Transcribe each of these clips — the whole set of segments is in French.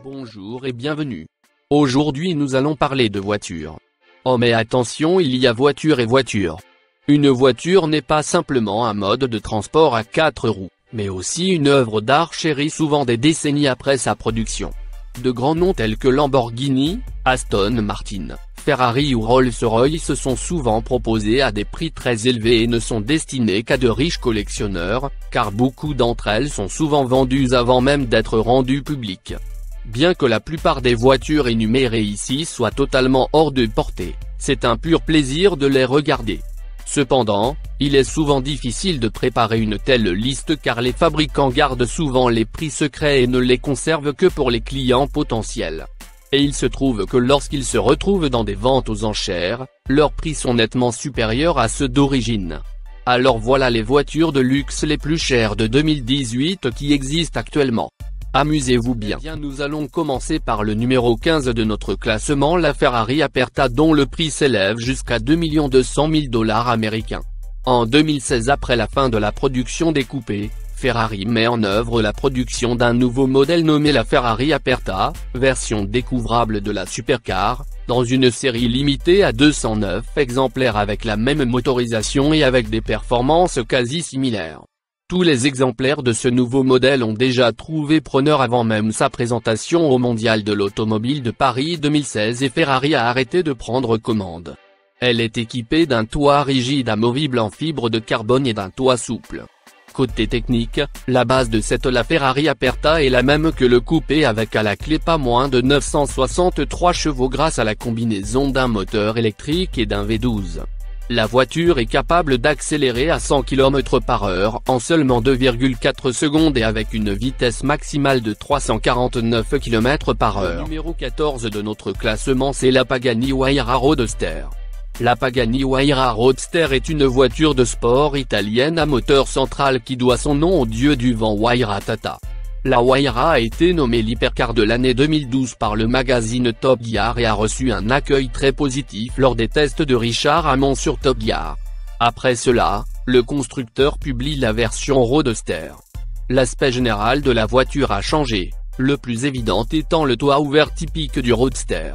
Bonjour et bienvenue. Aujourd'hui nous allons parler de voitures. Oh mais attention, il y a voiture et voiture. Une voiture n'est pas simplement un mode de transport à 4 roues, mais aussi une œuvre d'art chérie souvent des décennies après sa production. De grands noms tels que Lamborghini, Aston Martin, Ferrari ou Rolls-Royce sont souvent proposés à des prix très élevés et ne sont destinées qu'à de riches collectionneurs, car beaucoup d'entre elles sont souvent vendues avant même d'être rendues publiques. Bien que la plupart des voitures énumérées ici soient totalement hors de portée, c'est un pur plaisir de les regarder. Cependant, il est souvent difficile de préparer une telle liste car les fabricants gardent souvent les prix secrets et ne les conservent que pour les clients potentiels. Et il se trouve que lorsqu'ils se retrouvent dans des ventes aux enchères, leurs prix sont nettement supérieurs à ceux d'origine. Alors voilà les voitures de luxe les plus chères de 2018 qui existent actuellement. Amusez-vous bien. Nous allons commencer par le numéro 15 de notre classement, la Ferrari Aperta, dont le prix s'élève jusqu'à 2 200 000 $ américains. En 2016, après la fin de la production des coupés, Ferrari met en œuvre la production d'un nouveau modèle nommé la Ferrari Aperta, version découvrable de la supercar, dans une série limitée à 209 exemplaires avec la même motorisation et avec des performances quasi similaires. Tous les exemplaires de ce nouveau modèle ont déjà trouvé preneur avant même sa présentation au Mondial de l'Automobile de Paris 2016 et Ferrari a arrêté de prendre commande. Elle est équipée d'un toit rigide amovible en fibre de carbone et d'un toit souple. Côté technique, la base de la Ferrari Aperta est la même que le coupé avec à la clé pas moins de 963 chevaux grâce à la combinaison d'un moteur électrique et d'un V12. La voiture est capable d'accélérer à 100 km/h en seulement 2,4 secondes et avec une vitesse maximale de 349 km/h. Le numéro 14 de notre classement, c'est la Pagani Huayra Roadster. La Pagani Huayra Roadster est une voiture de sport italienne à moteur central qui doit son nom au dieu du vent Huayra Tata. La Huayra a été nommée l'hypercar de l'année 2012 par le magazine Top Gear et a reçu un accueil très positif lors des tests de Richard Hammond sur Top Gear. Après cela, le constructeur publie la version Roadster. L'aspect général de la voiture a changé, le plus évident étant le toit ouvert typique du Roadster.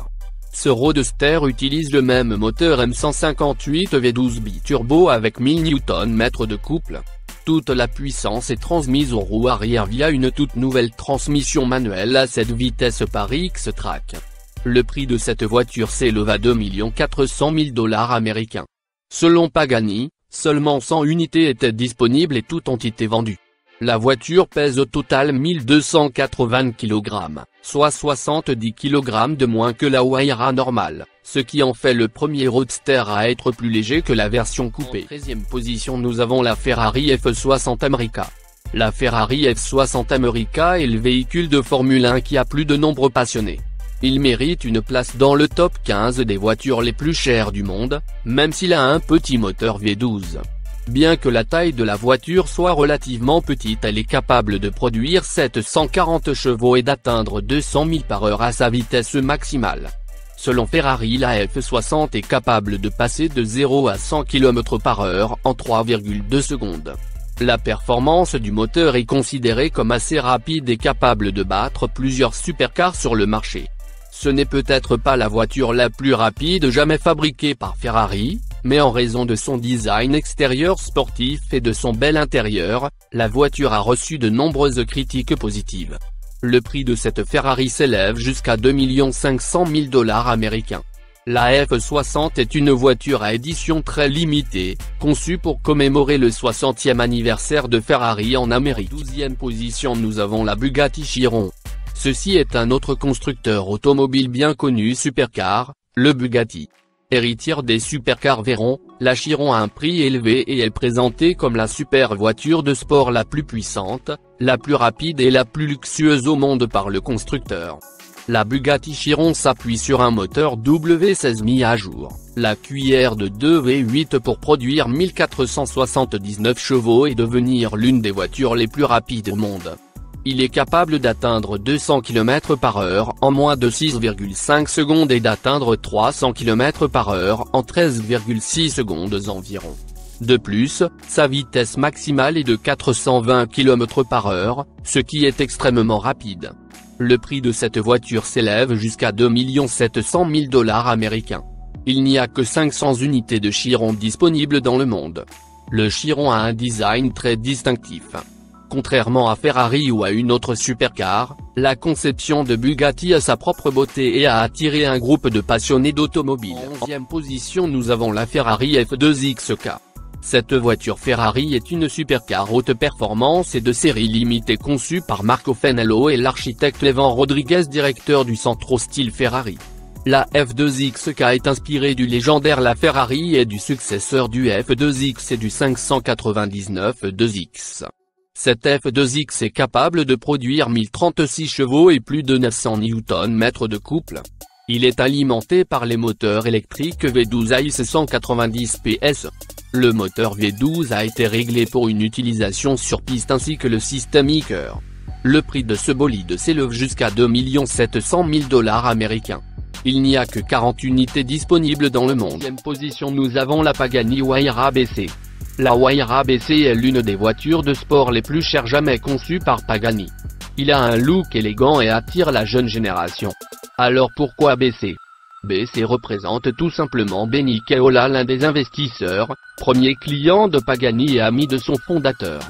Ce Roadster utilise le même moteur M158 V12 biturbo avec 1000 Nm de couple. Toute la puissance est transmise aux roues arrière via une toute nouvelle transmission manuelle à 7 vitesses par X-Track. Le prix de cette voiture s'élève à 2 400 000 $ américains. Selon Pagani, seulement 100 unités étaient disponibles et toutes ont été vendues. La voiture pèse au total 1280 kg, soit 70 kg de moins que la Huayra normale, ce qui en fait le premier Roadster à être plus léger que la version coupée. En 13e position, nous avons la Ferrari F60 America. La Ferrari F60 America est le véhicule de Formule 1 qui a plus de nombreux passionnés. Il mérite une place dans le top 15 des voitures les plus chères du monde, même s'il a un petit moteur V12. Bien que la taille de la voiture soit relativement petite, elle est capable de produire 740 chevaux et d'atteindre 200 000 par heure à sa vitesse maximale. Selon Ferrari, la F60 est capable de passer de 0 à 100 km/h en 3,2 secondes. La performance du moteur est considérée comme assez rapide et capable de battre plusieurs supercars sur le marché. Ce n'est peut-être pas la voiture la plus rapide jamais fabriquée par Ferrari, mais en raison de son design extérieur sportif et de son bel intérieur, la voiture a reçu de nombreuses critiques positives. Le prix de cette Ferrari s'élève jusqu'à 2 500 000 $ américains. La F60 est une voiture à édition très limitée, conçue pour commémorer le 60e anniversaire de Ferrari en Amérique. 12e position, nous avons la Bugatti Chiron. Ceci est un autre constructeur automobile bien connu supercar, le Bugatti. Héritière des supercars Veyron, la Chiron a un prix élevé et est présentée comme la super voiture de sport la plus puissante, la plus rapide et la plus luxueuse au monde par le constructeur. La Bugatti Chiron s'appuie sur un moteur W16 mis à jour, la cuillère de 2 V8 pour produire 1479 chevaux et devenir l'une des voitures les plus rapides au monde. Il est capable d'atteindre 200 km/h en moins de 6,5 secondes et d'atteindre 300 km/h en 13,6 secondes environ. De plus, sa vitesse maximale est de 420 km/h, ce qui est extrêmement rapide. Le prix de cette voiture s'élève jusqu'à 2 700 000 $ américains. Il n'y a que 500 unités de Chiron disponibles dans le monde. Le Chiron a un design très distinctif. Contrairement à Ferrari ou à une autre supercar, la conception de Bugatti a sa propre beauté et a attiré un groupe de passionnés d'automobile. En 11e position nous avons la Ferrari F2XK. Cette voiture Ferrari est une supercar haute performance et de série limitée conçue par Marco Fenello et l'architecte Levan Rodriguez, directeur du Centro Stile Ferrari. La F2XK est inspirée du légendaire La Ferrari et du successeur du F2X et du 599 2X. Cette F2X est capable de produire 1036 chevaux et plus de 900 Nm de couple. Il est alimenté par les moteurs électriques V12 ACE 190 PS. Le moteur V12 a été réglé pour une utilisation sur piste ainsi que le système e-cœur. Le prix de ce bolide s'élève jusqu'à 2 700 000 $ américains. Il n'y a que 40 unités disponibles dans le monde. En 10e position nous avons la Pagani Huayra BC. La Huayra BC est l'une des voitures de sport les plus chères jamais conçues par Pagani. Il a un look élégant et attire la jeune génération. Alors pourquoi BC? BC représente tout simplement Benny Keola, l'un des investisseurs, premier client de Pagani et ami de son fondateur.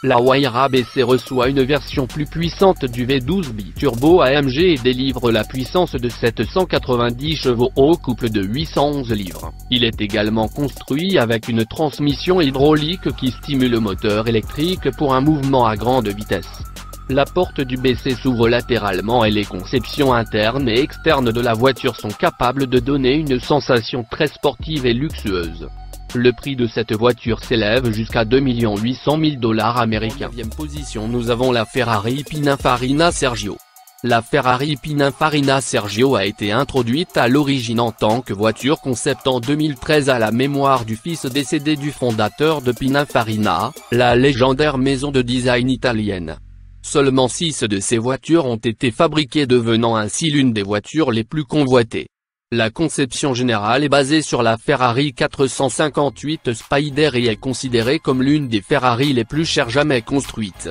La Huayra BC reçoit une version plus puissante du V12 biturbo AMG et délivre la puissance de 790 chevaux au couple de 811 livres. Il est également construit avec une transmission hydraulique qui stimule le moteur électrique pour un mouvement à grande vitesse. La porte du BC s'ouvre latéralement et les conceptions internes et externes de la voiture sont capables de donner une sensation très sportive et luxueuse. Le prix de cette voiture s'élève jusqu'à 2 800 000 $ américains. En 9e position nous avons la Ferrari Pininfarina Sergio. La Ferrari Pininfarina Sergio a été introduite à l'origine en tant que voiture concept en 2013 à la mémoire du fils décédé du fondateur de Pininfarina, la légendaire maison de design italienne. Seulement 6 de ces voitures ont été fabriquées, devenant ainsi l'une des voitures les plus convoitées. La conception générale est basée sur la Ferrari 458 Spider et est considérée comme l'une des Ferrari les plus chères jamais construites.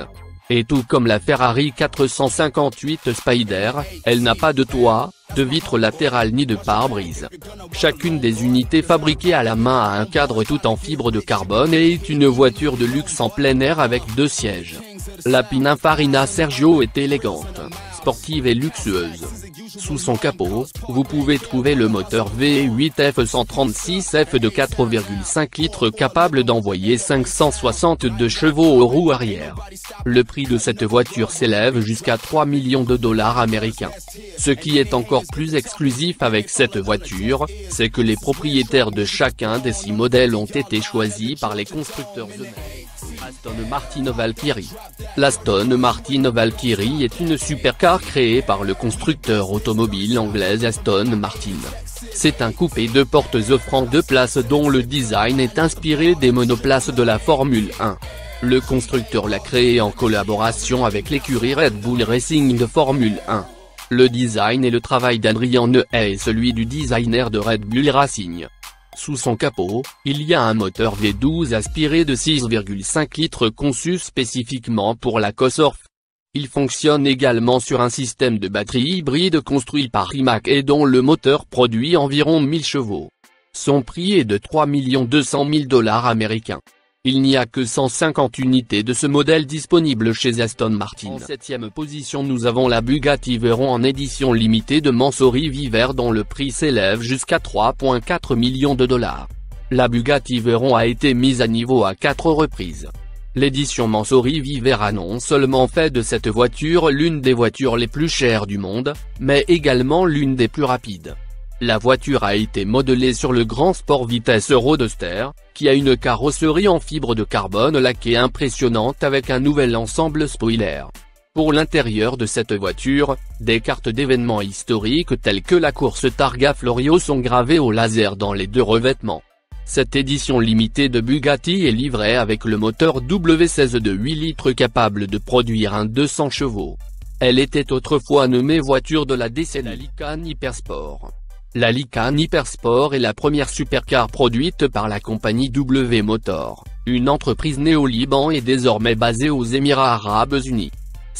Et tout comme la Ferrari 458 Spider, elle n'a pas de toit, de vitres latérales ni de pare-brise. Chacune des unités fabriquées à la main a un cadre tout en fibre de carbone et est une voiture de luxe en plein air avec 2 sièges. La Pininfarina Sergio est élégante, sportive et luxueuse. Sous son capot, vous pouvez trouver le moteur V8 F136F de 4,5 litres capable d'envoyer 562 chevaux aux roues arrière. Le prix de cette voiture s'élève jusqu'à 3 millions de $ américains. Ce qui est encore plus exclusif avec cette voiture, c'est que les propriétaires de chacun des 6 modèles ont été choisis par les constructeurs eux-mêmes. Aston Martin Valkyrie. L'Aston Martin Valkyrie est une supercar créée par le constructeur automobile anglais Aston Martin. C'est un coupé 2 portes offrant 2 places dont le design est inspiré des monoplaces de la Formule 1. Le constructeur l'a créé en collaboration avec l'écurie Red Bull Racing de Formule 1. Le design et le travail d'Adrian Newey et celui du designer de Red Bull Racing. Sous son capot, il y a un moteur V12 aspiré de 6,5 litres conçu spécifiquement pour la Cosworth. Il fonctionne également sur un système de batterie hybride construit par Rimac et dont le moteur produit environ 1000 chevaux. Son prix est de 3 200 000 $ américains. Il n'y a que 150 unités de ce modèle disponibles chez Aston Martin. En 7e position nous avons la Bugatti Veyron en édition limitée de Mansory Viver dont le prix s'élève jusqu'à 3,4 millions de $. La Bugatti Veyron a été mise à niveau à 4 reprises. L'édition Mansory Viver a non seulement fait de cette voiture l'une des voitures les plus chères du monde, mais également l'une des plus rapides. La voiture a été modelée sur le grand sport vitesse Roadster, qui a une carrosserie en fibre de carbone laquée impressionnante avec un nouvel ensemble spoiler. Pour l'intérieur de cette voiture, des cartes d'événements historiques telles que la course Targa Florio sont gravées au laser dans les 2 revêtements. Cette édition limitée de Bugatti est livrée avec le moteur W16 de 8 litres capable de produire un 200 chevaux. Elle était autrefois nommée voiture de la décennie. La Lycan Hypersport. La Lycan Hypersport est la première supercar produite par la compagnie W Motor, une entreprise née au Liban et désormais basée aux Émirats Arabes Unis.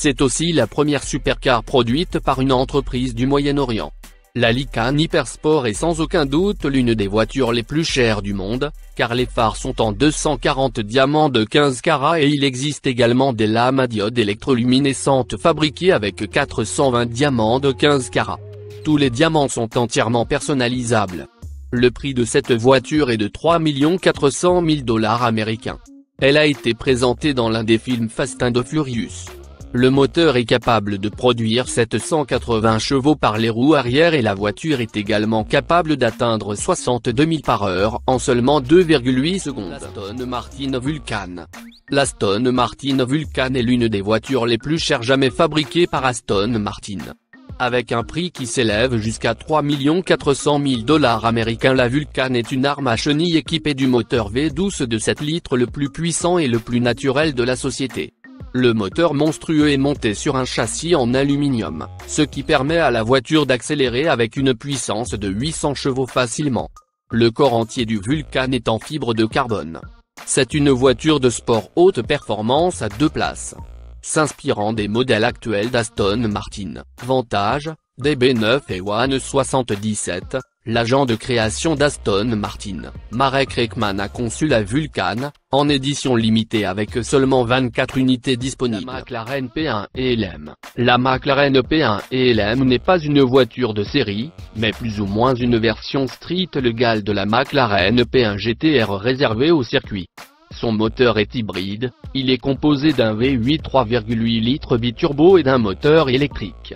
C'est aussi la première supercar produite par une entreprise du Moyen-Orient. La Lykan Hypersport est sans aucun doute l'une des voitures les plus chères du monde, car les phares sont en 240 diamants de 15 carats et il existe également des lames à diode électroluminescentes fabriquées avec 420 diamants de 15 carats. Tous les diamants sont entièrement personnalisables. Le prix de cette voiture est de 3 400 000 $ américains. Elle a été présentée dans l'un des films Fast and Furious. Le moteur est capable de produire 780 chevaux par les roues arrière et la voiture est également capable d'atteindre 62 000 par heure en seulement 2,8 secondes. L'Aston Martin Vulcan. L'Aston Martin Vulcan est l'une des voitures les plus chères jamais fabriquées par Aston Martin. Avec un prix qui s'élève jusqu'à 3 400 000 $ américains, la Vulcan est une arme à chenilles équipée du moteur V12 de 7 litres le plus puissant et le plus naturel de la société. Le moteur monstrueux est monté sur un châssis en aluminium, ce qui permet à la voiture d'accélérer avec une puissance de 800 chevaux facilement. Le corps entier du Vulcan est en fibre de carbone. C'est une voiture de sport haute performance à 2 places. S'inspirant des modèles actuels d'Aston Martin, Vantage, DB9 et One 77, l'agent de création d'Aston Martin, Marek Rekman a conçu la Vulcan, en édition limitée avec seulement 24 unités disponibles. La McLaren P1 ELM. La McLaren P1 ELM n'est pas une voiture de série, mais plus ou moins une version street légale de la McLaren P1 GTR réservée au circuit. Son moteur est hybride, il est composé d'un V8 3,8 litres biturbo et d'un moteur électrique.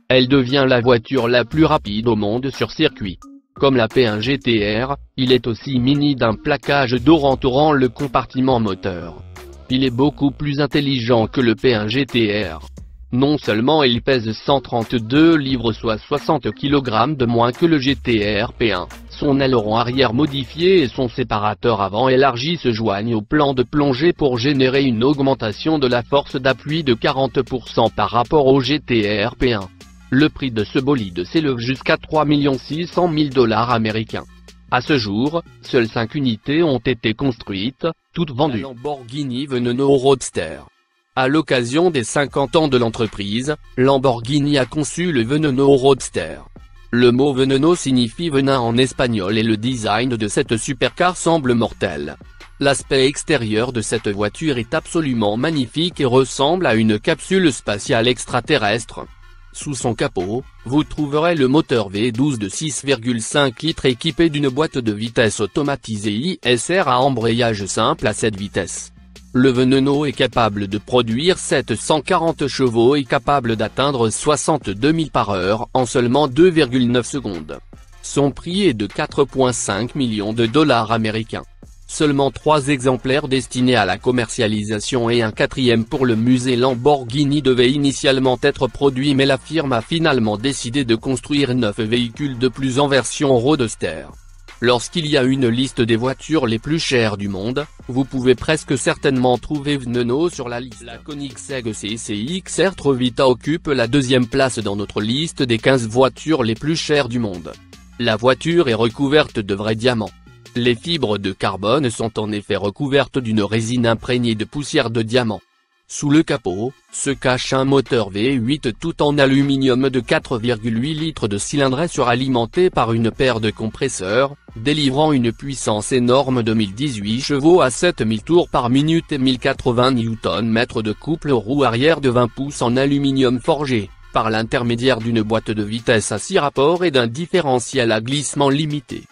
Elle devient la voiture la plus rapide au monde sur circuit. Comme la P1 GTR, il est aussi muni d'un plaquage d'or entourant le compartiment moteur. Il est beaucoup plus intelligent que le P1 GTR. Non seulement il pèse 132 livres soit 60 kg de moins que le GTR P1, son aileron arrière modifié et son séparateur avant élargi se joignent au plan de plongée pour générer une augmentation de la force d'appui de 40% par rapport au GTR P1. Le prix de ce bolide s'élève jusqu'à 3 600 000 $ américains. À ce jour, seules 5 unités ont été construites, toutes vendues. La Lamborghini Veneno Roadster. À l'occasion des 50 ans de l'entreprise, Lamborghini a conçu le Veneno Roadster. Le mot veneno signifie venin en espagnol et le design de cette supercar semble mortel. L'aspect extérieur de cette voiture est absolument magnifique et ressemble à une capsule spatiale extraterrestre. Sous son capot, vous trouverez le moteur V12 de 6,5 litres équipé d'une boîte de vitesses automatisée ISR à embrayage simple à 7 vitesses. Le Veneno est capable de produire 740 chevaux et capable d'atteindre 62 000 par heure en seulement 2,9 secondes. Son prix est de 4,5 millions de $ américains. Seulement 3 exemplaires destinés à la commercialisation et un 4e pour le musée Lamborghini devaient initialement être produits, mais la firme a finalement décidé de construire 9 véhicules de plus en version Roadster. Lorsqu'il y a une liste des voitures les plus chères du monde, vous pouvez presque certainement trouver Veneno sur la liste. La Koenigsegg CCX R3 Vita occupe la 2e place dans notre liste des 15 voitures les plus chères du monde. La voiture est recouverte de vrais diamants. Les fibres de carbone sont en effet recouvertes d'une résine imprégnée de poussière de diamant. Sous le capot, se cache un moteur V8 tout en aluminium de 4,8 litres de cylindre suralimenté par une paire de compresseurs, délivrant une puissance énorme de 1018 chevaux à 7000 tours par minute et 1080 Nm de couple roue arrière de 20 pouces en aluminium forgé, par l'intermédiaire d'une boîte de vitesse à 6 rapports et d'un différentiel à glissement limité.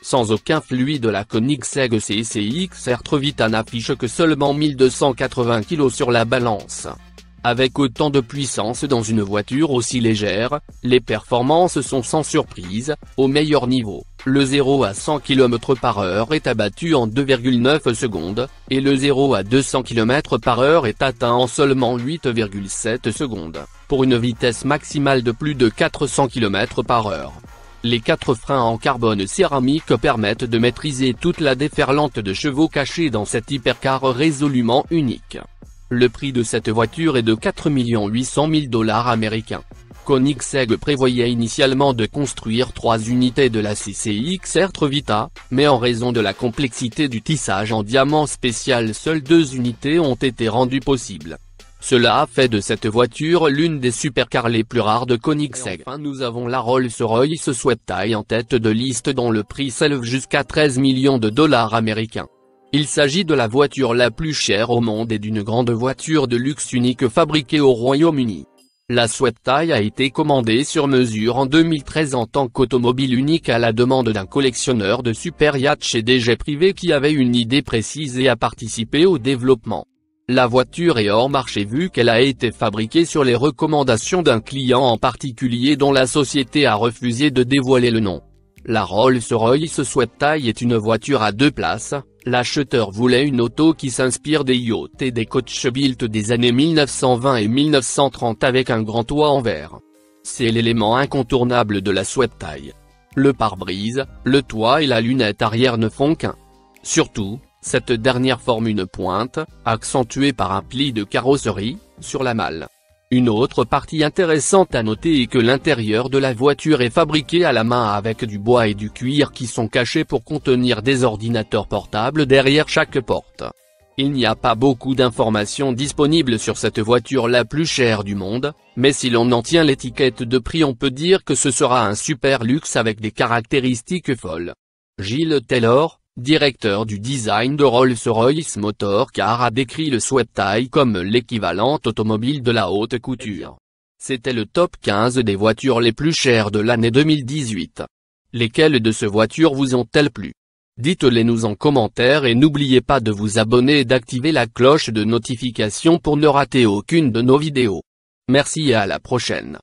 Sans aucun fluide, la Koenigsegg CCX R3 Vita n'affiche que seulement 1280 kg sur la balance. Avec autant de puissance dans une voiture aussi légère, les performances sont sans surprise, au meilleur niveau. Le 0 à 100 km/h est abattu en 2,9 secondes, et le 0 à 200 km/h est atteint en seulement 8,7 secondes, pour une vitesse maximale de plus de 400 km/h. Les 4 freins en carbone céramique permettent de maîtriser toute la déferlante de chevaux cachée dans cette hypercar résolument unique. Le prix de cette voiture est de 4 800 000 $ américains. Koenigsegg prévoyait initialement de construire 3 unités de la CCX R3 Vita, mais en raison de la complexité du tissage en diamant spécial, seules 2 unités ont été rendues possibles. Cela a fait de cette voiture l'une des supercars les plus rares de Koenigsegg. Enfin, nous avons la Rolls-Royce Sweattime en tête de liste dont le prix s'élève jusqu'à 13 millions de dollars américains. Il s'agit de la voiture la plus chère au monde et d'une grande voiture de luxe unique fabriquée au Royaume-Uni. La Sweattime a été commandée sur mesure en 2013 en tant qu'automobile unique à la demande d'un collectionneur de super yachts chez DG Privé qui avait une idée précise et a participé au développement. La voiture est hors marché vu qu'elle a été fabriquée sur les recommandations d'un client en particulier dont la société a refusé de dévoiler le nom. La Rolls-Royce Sweattime est une voiture à 2 places, l'acheteur voulait une auto qui s'inspire des yachts et des coachbuilt des années 1920 et 1930 avec un grand toit en verre. C'est l'élément incontournable de la Sweattime. Le pare-brise, le toit et la lunette arrière ne font qu'un. Surtout, cette dernière forme une pointe, accentuée par un pli de carrosserie, sur la malle. Une autre partie intéressante à noter est que l'intérieur de la voiture est fabriqué à la main avec du bois et du cuir qui sont cachés pour contenir des ordinateurs portables derrière chaque porte. Il n'y a pas beaucoup d'informations disponibles sur cette voiture la plus chère du monde, mais si l'on en tient l'étiquette de prix on peut dire que ce sera un super luxe avec des caractéristiques folles. Gilles Taylor, directeur du design de Rolls-Royce Motor Car, a décrit le Sweattime comme l'équivalent automobile de la haute couture. C'était le top 15 des voitures les plus chères de l'année 2018. Lesquelles de ces voitures vous ont-elles plu? Dites-les nous en commentaire et n'oubliez pas de vous abonner et d'activer la cloche de notification pour ne rater aucune de nos vidéos. Merci et à la prochaine.